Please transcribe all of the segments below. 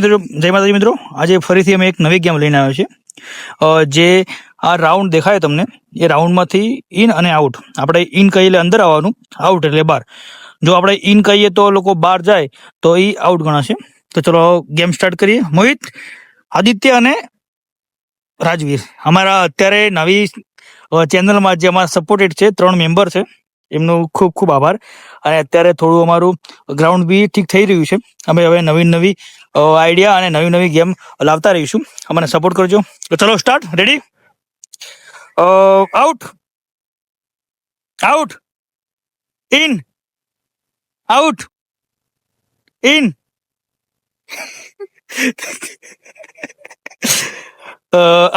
જય માતાજી મિત્રો, આજે ફરીથી અમે એક નવી ગેમ લઈને આવ્યા છીએ. જે આ રાઉન્ડ દેખાય તમને, એ રાઉન્ડમાંથી ઇન અને આઉટ. આપણે ઇન કહીએ એટલે અંદર આવવાનું, આઉટ એટલે બહાર. જો આપણે ઇન કહીએ તો લોકો બહાર જાય તો એ આઉટ ગણાશે. તો ચલો ગેમ સ્ટાર્ટ કરીએ. મોહિત, આદિત્ય અને રાજવીર અમારા અત્યારે નવી ચેનલમાં જે અમારા સપોર્ટેડ છે, 3 મેમ્બર છે, એમનો ખૂબ ખૂબ આભાર. અને અત્યારે થોડું અમારું ગ્રાઉન્ડ બી ઠીક થઈ રહ્યું છે. અમે હવે નવી આઈડિયા અને નવી ગેમ લાવતા રહીશું. અમને સપોર્ટ કરજો. તો ચલો start. Ready? Out, out, in, out, in,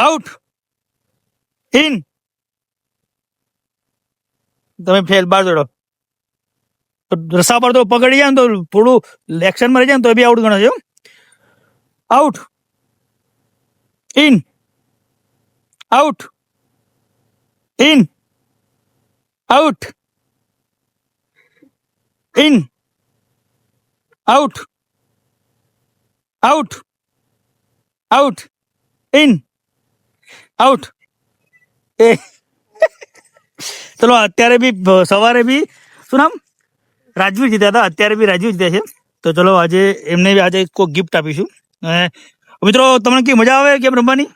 out, in. તમે ફેલ બાર જોડો. રસા પર તો પકડી જાય ને તો થોડું એક્શનમાં રહી જાય ને તો બી આઉટ ગણે છે. Out, in, out, in, out, in, out, out, out, in, out. એ ચલો, અત્યારે બી સવારે બી શું નામ, રાજવીર જીત્યા હતા. અત્યારે બી રાજવીર જીત્યા છે. તો ચલો આજે એમને બી આજે કોઈ ગિફ્ટ આપીશું. અને મિત્રો, તમને કેવી મજા આવે ગેમ રમવાની?